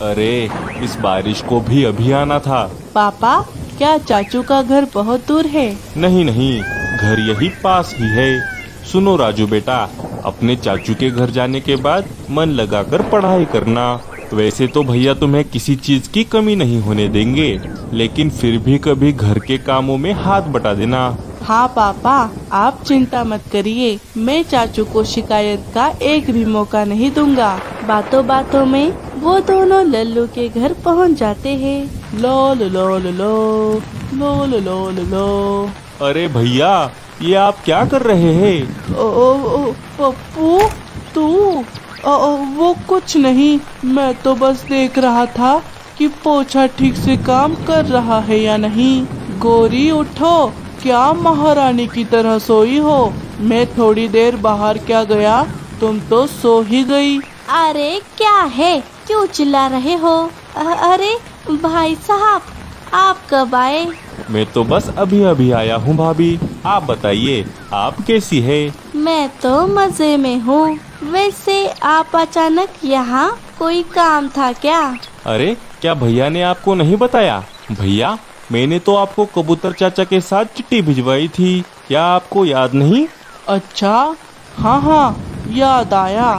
अरे इस बारिश को भी अभी आना था। पापा, क्या चाचू का घर बहुत दूर है? नहीं नहीं, घर यही पास ही है। सुनो राजू बेटा, अपने चाचू के घर जाने के बाद मन लगाकर पढ़ाई करना। वैसे तो भैया तुम्हें किसी चीज की कमी नहीं होने देंगे, लेकिन फिर भी कभी घर के कामों में हाथ बटा देना। हाँ पापा, आप चिंता मत करिए, मैं चाचू को शिकायत का एक भी मौका नहीं दूंगा। बातों बातों में वो दोनों लल्लू के घर पहुँच जाते हैं। लो लो लो लो लो लो लो लो लो लो। अरे भैया, ये आप क्या कर रहे हैं? ओ पप्पू, तू? वो कुछ नहीं, मैं तो बस देख रहा था कि पोछा ठीक से काम कर रहा है या नहीं। गोरी उठो, क्या महारानी की तरह सोई हो? मैं थोड़ी देर बाहर क्या गया, तुम तो सो ही गई। अरे क्या है, क्यों चिल्ला रहे हो? अरे भाई साहब, आप कब आए? मैं तो बस अभी अभी आया हूँ भाभी। आप बताइए, आप कैसी है? मैं तो मजे में हूँ। वैसे आप अचानक यहाँ, कोई काम था क्या? अरे क्या भैया ने आपको नहीं बताया? भैया, मैंने तो आपको कबूतर चाचा के साथ चिट्ठी भिजवाई थी, क्या आपको याद नहीं? अच्छा, हाँ हाँ, याद आया।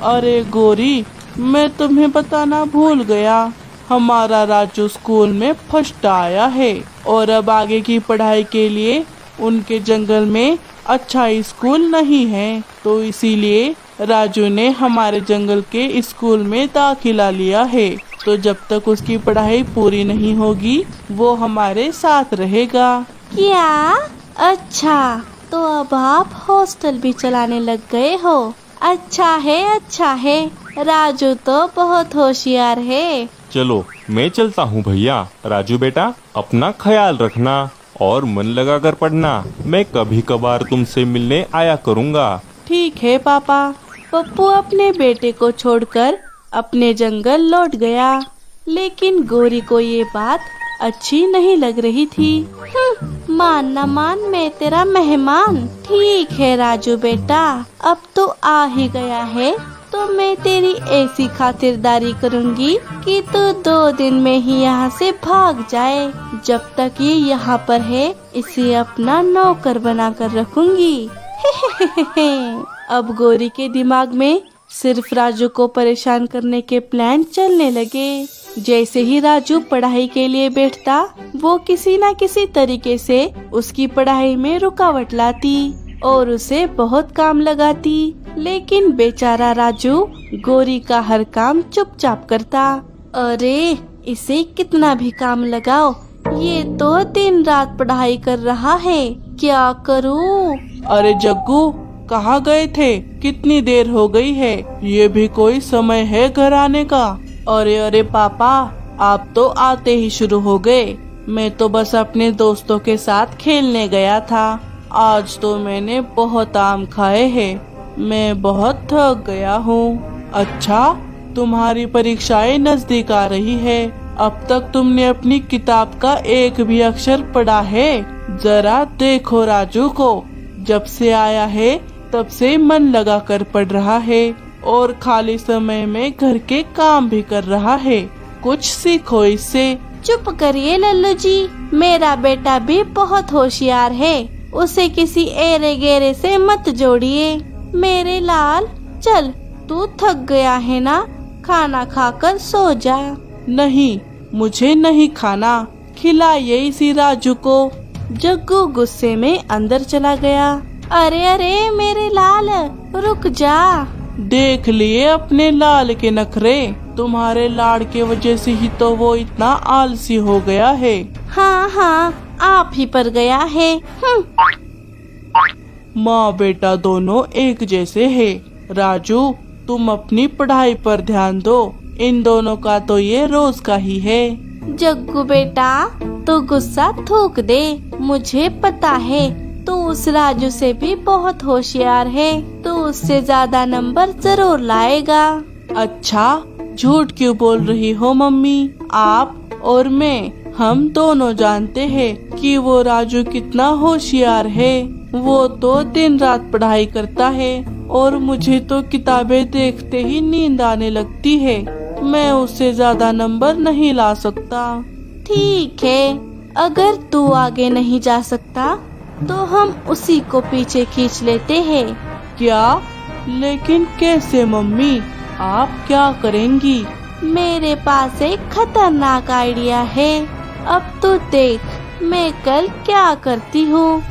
अरे गोरी, मैं तुम्हें बताना भूल गया, हमारा राजू स्कूल में फर्स्ट आया है और अब आगे की पढ़ाई के लिए उनके जंगल में अच्छा स्कूल नहीं है, तो इसीलिए राजू ने हमारे जंगल के स्कूल में दाखिला लिया है। तो जब तक उसकी पढ़ाई पूरी नहीं होगी, वो हमारे साथ रहेगा। क्या? अच्छा, तो अब आप हॉस्टल भी चलाने लग गए हो? अच्छा है, राजू तो बहुत होशियार है। चलो मैं चलता हूँ भैया। राजू बेटा, अपना ख्याल रखना और मन लगाकर पढ़ना। मैं कभी कभार तुमसे मिलने आया करूँगा। ठीक है पापा। पप्पू अपने बेटे को छोड़कर अपने जंगल लौट गया, लेकिन गोरी को ये बात अच्छी नहीं लग रही थी। मान न मान, मैं तेरा मेहमान। ठीक है राजू बेटा, अब तो आ ही गया है तो मैं तेरी ऐसी खातिरदारी करूंगी कि तू 2 दिन में ही यहाँ से भाग जाए। जब तक ये यहाँ पर है, इसे अपना नौकर बना कर रखूंगी। अब गोरी के दिमाग में सिर्फ राजू को परेशान करने के प्लान चलने लगे। जैसे ही राजू पढ़ाई के लिए बैठता, वो किसी न किसी तरीके से उसकी पढ़ाई में रुकावट लाती और उसे बहुत काम लगाती। लेकिन बेचारा राजू गोरी का हर काम चुपचाप करता। अरे इसे कितना भी काम लगाओ, ये तो दिन रात पढ़ाई कर रहा है, क्या करूं? अरे जग्गू, कहाँ गए थे? कितनी देर हो गई है, ये भी कोई समय है घर आने का? अरे अरे पापा, आप तो आते ही शुरू हो गए। मैं तो बस अपने दोस्तों के साथ खेलने गया था। आज तो मैंने बहुत आम खाए हैं, मैं बहुत थक गया हूँ। अच्छा, तुम्हारी परीक्षाएं नजदीक आ रही है, अब तक तुमने अपनी किताब का एक भी अक्षर पढ़ा है? जरा देखो राजू को, जब से आया है तब से मन लगा कर पढ़ रहा है और खाली समय में घर के काम भी कर रहा है। कुछ सीखो इससे। चुप करिए लल्लू जी, मेरा बेटा भी बहुत होशियार है, उसे किसी एरे गेरे से मत जोड़िए। मेरे लाल, चल, तू थक गया है ना, खाना खाकर सो जा। नहीं, मुझे नहीं खाना, खिलाइए इसी राजू को। जग्गू गुस्से में अंदर चला गया। अरे अरे मेरे लाल, रुक जा। देख लिए अपने लाल के नखरे, तुम्हारे लाड़ के वजह से ही तो वो इतना आलसी हो गया है। हाँ, आप ही पर गया है। माँ बेटा दोनों एक जैसे है। राजू, तुम अपनी पढ़ाई पर ध्यान दो, इन दोनों का तो ये रोज का ही है। जग्गू बेटा, तू गुस्सा थूक दे, मुझे पता है तू उस राजू से भी बहुत होशियार है, तू उससे ज्यादा नंबर जरूर लाएगा। अच्छा, झूठ क्यों बोल रही हो मम्मी? आप और मैं, हम दोनों जानते हैं कि वो राजू कितना होशियार है। वो तो दिन रात पढ़ाई करता है और मुझे तो किताबें देखते ही नींद आने लगती है। मैं उससे ज्यादा नंबर नहीं ला सकता। ठीक है, अगर तू आगे नहीं जा सकता तो हम उसी को पीछे खींच लेते हैं। क्या? लेकिन कैसे मम्मी? आप क्या करेंगी? मेरे पास एक खतरनाक आइडिया है। अब तू देख मैं कल क्या करती हूँ।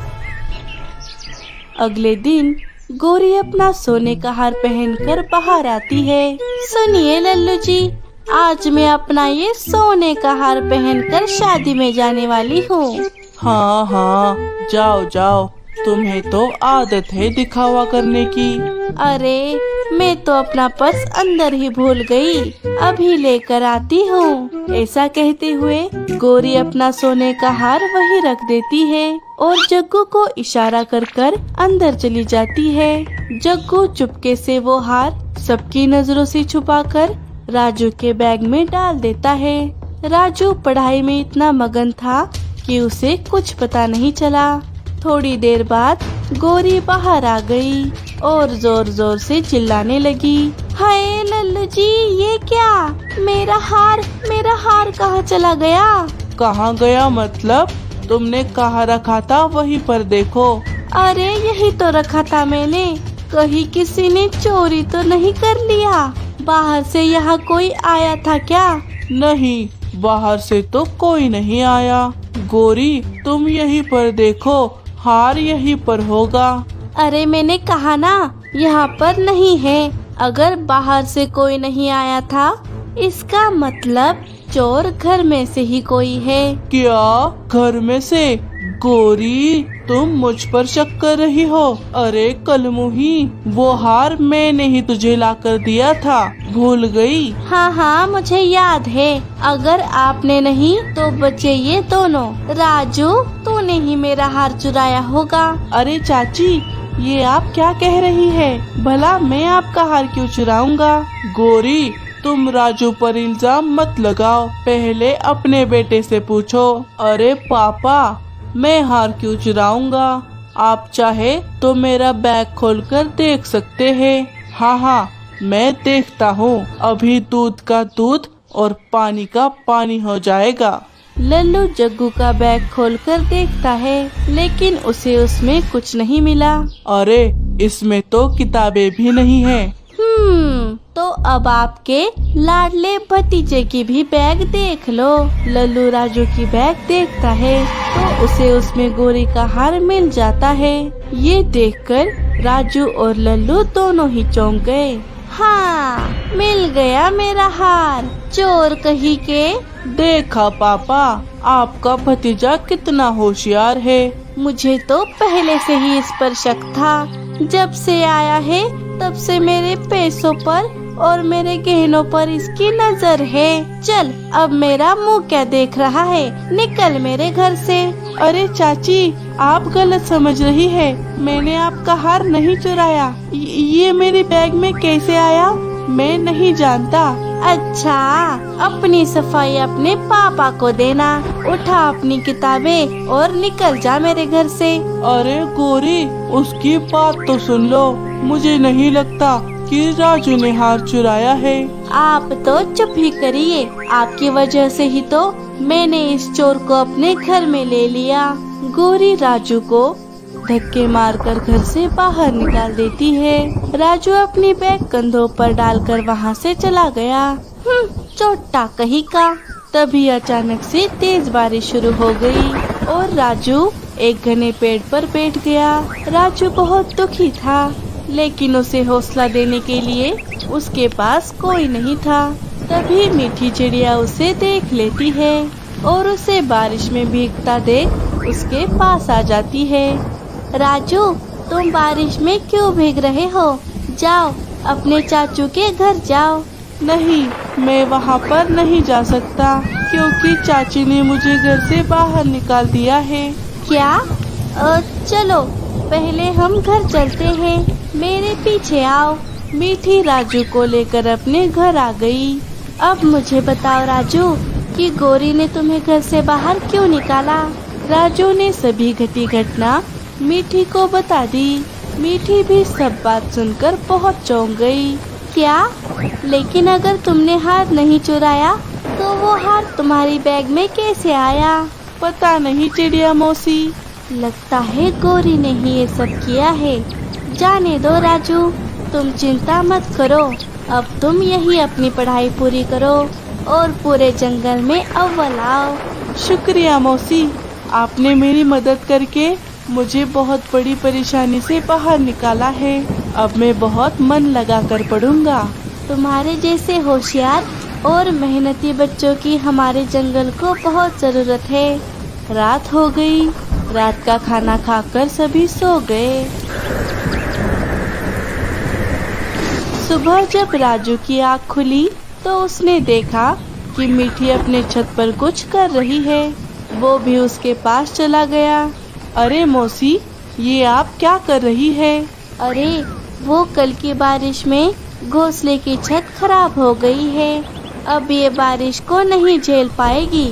अगले दिन गौरी अपना सोने का हार पहनकर बाहर आती है। सुनिए लल्लू जी, आज मैं अपना ये सोने का हार पहनकर शादी में जाने वाली हूँ। हाँ हाँ, जाओ जाओ, तुम्हें तो आदत है दिखावा करने की। अरे मैं तो अपना पर्स अंदर ही भूल गई, अभी लेकर आती हूँ। ऐसा कहते हुए गौरी अपना सोने का हार वहीं रख देती है और जग्गू को इशारा कर कर अंदर चली जाती है। जग्गू चुपके से वो हार सबकी नजरों से छुपाकर राजू के बैग में डाल देता है। राजू पढ़ाई में इतना मगन था कि उसे कुछ पता नहीं चला। थोड़ी देर बाद गौरी बाहर आ गई और जोर जोर से चिल्लाने लगी। हाय लल्लू जी, ये क्या? मेरा हार कहाँ चला गया? कहाँ गया मतलब? तुमने कहाँ रखा था वहीं पर देखो। अरे यही तो रखा था मैंने, कहीं किसी ने चोरी तो नहीं कर लिया? बाहर से यहाँ कोई आया था क्या? नहीं, बाहर से तो कोई नहीं आया। गौरी तुम यहीं पर देखो, हार यहीं पर होगा। अरे मैंने कहा ना यहाँ पर नहीं है। अगर बाहर से कोई नहीं आया था इसका मतलब चोर घर में से ही कोई है। क्या? घर में से? गौरी तुम मुझ पर शक कर रही हो? अरे कलमुही, वो हार मैंने ही तुझे लाकर दिया था, भूल गई? हाँ हाँ मुझे याद है। अगर आपने नहीं तो बचे ये दोनों। राजू तूने ही मेरा हार चुराया होगा। अरे चाची, ये आप क्या कह रही है? भला मैं आपका हार क्यों चुराऊंगा? गौरी तुम राजू पर इल्जाम मत लगाओ, पहले अपने बेटे से पूछो। अरे पापा, मैं हार क्यों चुराऊंगा? आप चाहे तो मेरा बैग खोलकर देख सकते हैं। हाँ हाँ, मैं देखता हूँ। अभी दूध का दूध और पानी का पानी हो जाएगा। लल्लू जग्गू का बैग खोलकर देखता है, लेकिन उसे उसमें कुछ नहीं मिला। अरे इसमें तो किताबें भी नहीं है। तो अब आपके लाडले भतीजे की भी बैग देख लो। लल्लू राजू की बैग देखता है तो उसे उसमें गौरी का हार मिल जाता है। ये देखकर राजू और लल्लू दोनों ही चौंक गए। हाँ, मिल गया मेरा हार, चोर कहीं के। देखा पापा, आपका भतीजा कितना होशियार है। मुझे तो पहले से ही इस पर शक था। जब से आया है तब से मेरे पैसों पर और मेरे गहनों पर इसकी नजर है। चल अब मेरा मुंह क्या देख रहा है, निकल मेरे घर से। अरे चाची, आप गलत समझ रही है। मैंने आपका हार नहीं चुराया। ये मेरे बैग में कैसे आया मैं नहीं जानता। अच्छा, अपनी सफाई अपने पापा को देना। उठा अपनी किताबें और निकल जा मेरे घर से। अरे गौरी, उसकी बात तो सुन लो। मुझे नहीं लगता कि राजू ने हार चुराया है। आप तो चुप ही करिए, आपकी वजह से ही तो मैंने इस चोर को अपने घर में ले लिया। गौरी राजू को धक्के मारकर घर से बाहर निकाल देती है। राजू अपनी बैग कंधों पर डालकर वहाँ से चला गया। चोटा कहीं का। तभी अचानक से तेज बारिश शुरू हो गई और राजू एक घने पेड़ पर बैठ गया। राजू बहुत दुखी था, लेकिन उसे हौसला देने के लिए उसके पास कोई नहीं था। तभी मीठी चिड़िया उसे देख लेती है और उसे बारिश में भीगता देख उसके पास आ जाती है। राजू, तुम बारिश में क्यों भीग रहे हो? जाओ अपने चाचू के घर जाओ। नहीं, मैं वहाँ पर नहीं जा सकता क्योंकि चाची ने मुझे घर से बाहर निकाल दिया है। क्या? चलो पहले हम घर चलते हैं, मेरे पीछे आओ। मीठी राजू को लेकर अपने घर आ गई। अब मुझे बताओ राजू कि गौरी ने तुम्हें घर से बाहर क्यों निकाला? राजू ने सभी घटी घटना मीठी को बता दी। मीठी भी सब बात सुनकर बहुत चौंक गई। क्या? लेकिन अगर तुमने हार नहीं चुराया तो वो हार तुम्हारी बैग में कैसे आया? पता नहीं चिड़िया मौसी। लगता है गौरी ने ही ये सब किया है। जाने दो राजू, तुम चिंता मत करो। अब तुम यही अपनी पढ़ाई पूरी करो और पूरे जंगल में अव्वल आओ। शुक्रिया मौसी, आपने मेरी मदद करके मुझे बहुत बड़ी परेशानी से बाहर निकाला है। अब मैं बहुत मन लगा कर पढ़ूंगा। तुम्हारे जैसे होशियार और मेहनती बच्चों की हमारे जंगल को बहुत जरूरत है। रात हो गई। रात का खाना खाकर सभी सो गए। सुबह जब राजू की आँख खुली तो उसने देखा कि मीठी अपने छत पर कुछ कर रही है। वो भी उसके पास चला गया। अरे मौसी, ये आप क्या कर रही है? अरे वो कल की बारिश में घोंसले की छत खराब हो गई है। अब ये बारिश को नहीं झेल पाएगी।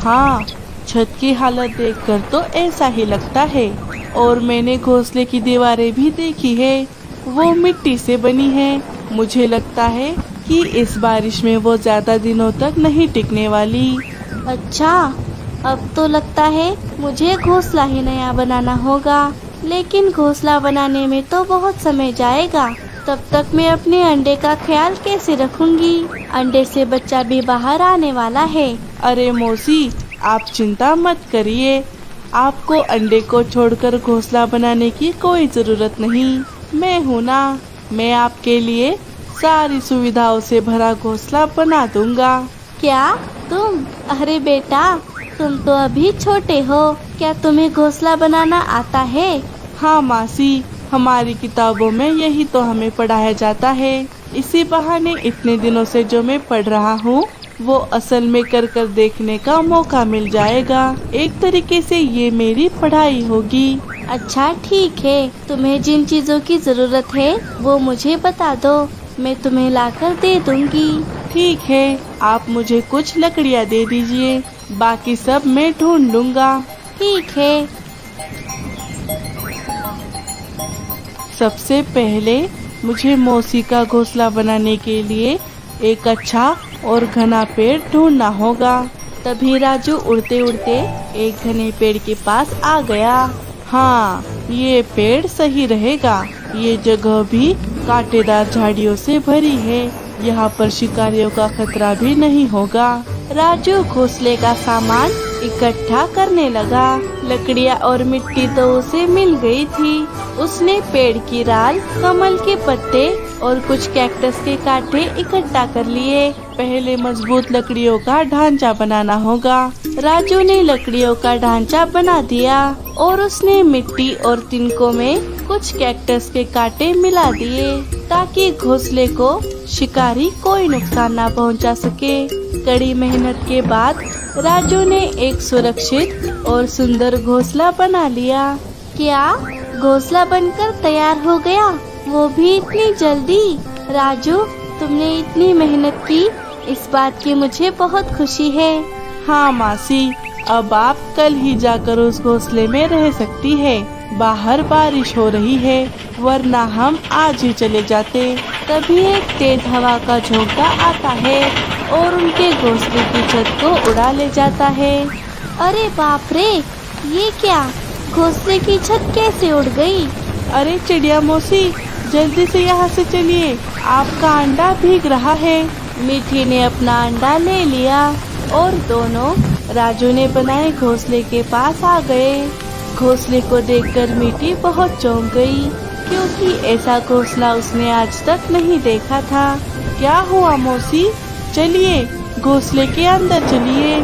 हाँ, छत की हालत देखकर तो ऐसा ही लगता है। और मैंने घोंसले की दीवारें भी देखी है, वो मिट्टी से बनी है। मुझे लगता है कि इस बारिश में वो ज्यादा दिनों तक नहीं टिकने वाली। अच्छा, अब तो लगता है मुझे घोंसला ही नया बनाना होगा। लेकिन घोंसला बनाने में तो बहुत समय जाएगा। तब तक मैं अपने अंडे का ख्याल कैसे रखूंगी? अंडे से बच्चा भी बाहर आने वाला है। अरे मौसी, आप चिंता मत करिए। आपको अंडे को छोड़कर घोंसला बनाने की कोई जरूरत नहीं। मैं हूँ ना, मैं आपके लिए सारी सुविधाओं से भरा घोंसला बना दूंगा। क्या तुम? अरे बेटा, तुम तो अभी छोटे हो। क्या तुम्हें घोंसला बनाना आता है? हाँ मासी, हमारी किताबों में यही तो हमें पढ़ाया जाता है। इसी बहाने इतने दिनों से जो मैं पढ़ रहा हूँ वो असल में कर कर देखने का मौका मिल जाएगा। एक तरीके से ये मेरी पढ़ाई होगी। अच्छा ठीक है, तुम्हें जिन चीजों की जरूरत है वो मुझे बता दो, मैं तुम्हें लाकर दे दूंगी। ठीक है, आप मुझे कुछ लकड़ियाँ दे दीजिए, बाकी सब मैं ढूंढ लूंगा। ठीक है। सबसे पहले मुझे मौसी का घोंसला बनाने के लिए एक अच्छा और घना पेड़ ढूंढना होगा। तभी राजू उड़ते उड़ते एक घने पेड़ के पास आ गया। हाँ, ये पेड़ सही रहेगा। ये जगह भी कांटेदार झाड़ियों से भरी है। यहाँ पर शिकारियों का खतरा भी नहीं होगा। राजू घोंसले का सामान इकट्ठा करने लगा। लकड़ियाँ और मिट्टी तो उसे मिल गई थी। उसने पेड़ की डाल, कमल के पत्ते और कुछ कैक्टस के कांटे इकट्ठा कर लिए। पहले मजबूत लकड़ियों का ढांचा बनाना होगा। राजू ने लकड़ियों का ढांचा बना दिया और उसने मिट्टी और तिनकों में कुछ कैक्टस के कांटे मिला दिए ताकि घोंसले को शिकारी कोई नुकसान ना पहुंचा सके। कड़ी मेहनत के बाद राजू ने एक सुरक्षित और सुंदर घोंसला बना लिया। क्या घोंसला बनकर तैयार हो गया, वो भी इतनी जल्दी? राजू, तुमने इतनी मेहनत की, इस बात की मुझे बहुत खुशी है। हाँ मासी, अब आप कल ही जाकर उस घोंसले में रह सकती है। बाहर बारिश हो रही है, वरना हम आज ही चले जाते। तभी एक तेज हवा का झोंका आता है और उनके घोंसले की छत को उड़ा ले जाता है। अरे बाप रे, ये क्या? घोंसले की छत कैसे उड़ गई? अरे चिड़िया मौसी, जल्दी से यहाँ से चलिए, आपका अंडा भीग रहा है। मीठी ने अपना अंडा ले लिया और दोनों राजू ने बनाए घोंसले के पास आ गए। घोंसले को देखकर मीठी बहुत चौंक गई, क्योंकि ऐसा घोंसला उसने आज तक नहीं देखा था। क्या हुआ मौसी? चलिए घोंसले के अंदर चलिए।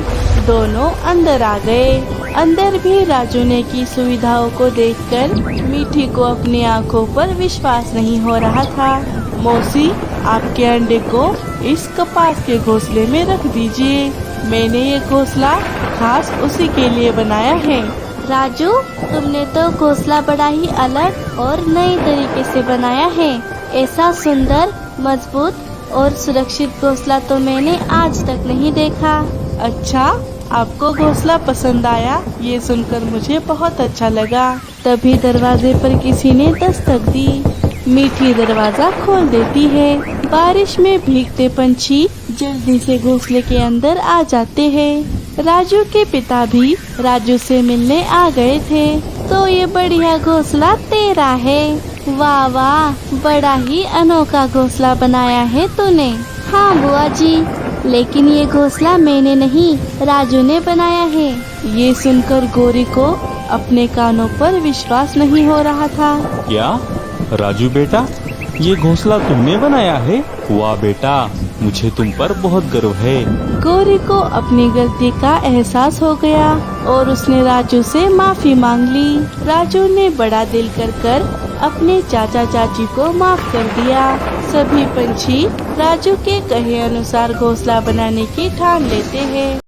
दोनों अंदर आ गए। अंदर भी राजू ने की सुविधाओं को देखकर मीठी को अपनी आंखों पर विश्वास नहीं हो रहा था। मौसी, आपके अंडे को इस कपास के घोंसले में रख दीजिए। मैंने ये घोंसला खास उसी के लिए बनाया है। राजू, तुमने तो घोंसला बड़ा ही अलग और नए तरीके से बनाया है। ऐसा सुंदर, मजबूत और सुरक्षित घोंसला तो मैंने आज तक नहीं देखा। अच्छा, आपको घोंसला पसंद आया? ये सुनकर मुझे बहुत अच्छा लगा। तभी दरवाजे पर किसी ने दस्तक दी। मीठी दरवाजा खोल देती है। बारिश में भीगते पंछी जल्दी से घोंसले के अंदर आ जाते हैं। राजू के पिता भी राजू से मिलने आ गए थे। तो ये बढ़िया घोंसला तेरा है। वाह वाह, बड़ा ही अनोखा घोंसला बनाया है तूने। हाँ बुआ जी, लेकिन ये घोंसला मैंने नहीं, राजू ने बनाया है। ये सुनकर गौरी को अपने कानों पर विश्वास नहीं हो रहा था। क्या राजू बेटा, ये घोंसला तुमने बनाया है? वाह बेटा, मुझे तुम पर बहुत गर्व है। गौरी को अपनी गलती का एहसास हो गया और उसने राजू से माफी मांग ली। राजू ने बड़ा दिल कर अपने चाचा चाची को माफ कर दिया। सभी पंछी राजू के कहे अनुसार घोंसला बनाने की ठान लेते हैं।